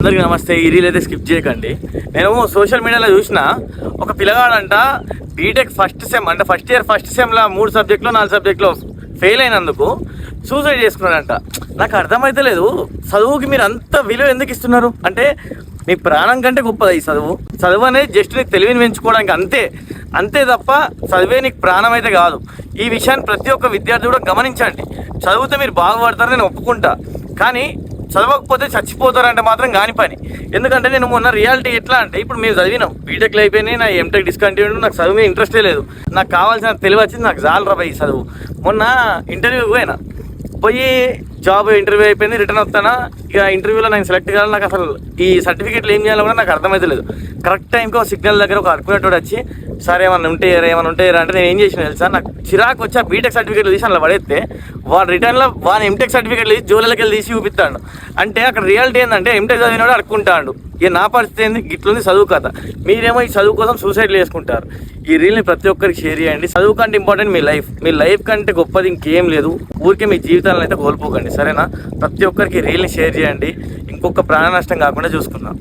అందరికీ నమస్తే. ఈ రీల్ అయితే స్కిప్ చేయకండి. నేను సోషల్ మీడియాలో చూసిన ఒక పిల్లగాడంట బీటెక్ ఫస్ట్ సెమ్ అంటే ఫస్ట్ ఇయర్ ఫస్ట్ సెమ్లో 3 సబ్జెక్టులో 4 సబ్జెక్టులో ఫెయిల్ అయినందుకు సూసైడ్ చేసుకున్నాడంట. నాకు అర్థమైతే లేదు, చదువుకి మీరు అంత విలువ ఎందుకు ఇస్తున్నారు? అంటే మీ ప్రాణం కంటే గొప్పది ఈ చదువు అనేది జస్ట్ నీకు తెలివిని పెంచుకోవడానికి అంతే తప్ప చదివే నీకు ప్రాణం అయితే కాదు. ఈ విషయాన్ని ప్రతి ఒక్క విద్యార్థి కూడా గమనించండి. చదివితే మీరు బాగుపడతారని నేను ఒప్పుకుంటా, కానీ చదవకపోతే చచ్చిపోతారంటే మాత్రం కాని పని. ఎందుకంటే నేను మొన్న రియాలిటీ ఎట్లా అంటే, ఇప్పుడు మేము చదివినాం, బీటెక్లో అయిపోయినాయి, నా ఎంటెక్ డిస్కంటిన్యూ, నాకు చదువు మీద ఇంట్రెస్టే లేదు. నాకు కావాల్సిన తెలివి వచ్చింది, నాకు చాలు రా ఈ చదువు. మొన్న ఇంటర్వ్యూకి పోయి జాబ్ ఇంటర్వ్యూ అయిపోయింది, రిటర్న్ వస్తానా, ఇక ఇంటర్వ్యూలో నేను సెలెక్ట్ కావాలి. నాకు అసలు ఈ సర్టిఫికేట్లు ఏం చేయాలో కూడా నాకు అర్థమైతే లేదు. కరెక్ట్ టైంకి ఒక సిగ్నల్ దగ్గర ఒక అడుకునేటోడు వచ్చి, సార్ ఏమన్నా ఉంటాయారా అంటే నేను ఏం చేసిన తెలుసా, నాకు చిరాకు వచ్చి ఆ బీటెక్ సర్టిఫికేట్లు తీసి అలా పడేస్తే వాడు రిటర్న్లో వాని ఎంటెక్ సర్టిఫికేట్లు తీసి జోలకి వెళ్ళి తీసి చూపిస్తాడు. అంటే అక్కడ రియాలిటీ ఏంటంటే ఎంటెక్ చదివినాడు అడుక్కుంటాడు. ఇక నా పరిస్థితి ఏంది, గిట్లుంది చదువు కథ. మీరేమో ఈ చదువు కోసం సూసైడ్లు చేసుకుంటారు. ఈ రీల్ని ప్రతి ఒక్కరికి షేర్ చేయండి. చదువు కంటే ఇంపార్టెంట్ మీ లైఫ్ కంటే గొప్పది ఇంకేం లేదు. ఊరికే మీ జీవితాలను అయితే కోల్పోకండి, సరేనా? ప్రతి ఒక్కరికి రీల్ని షేర్ చేయండి. ఇంకొక ప్రాణ నష్టం కాకుండా చూసుకుందాం.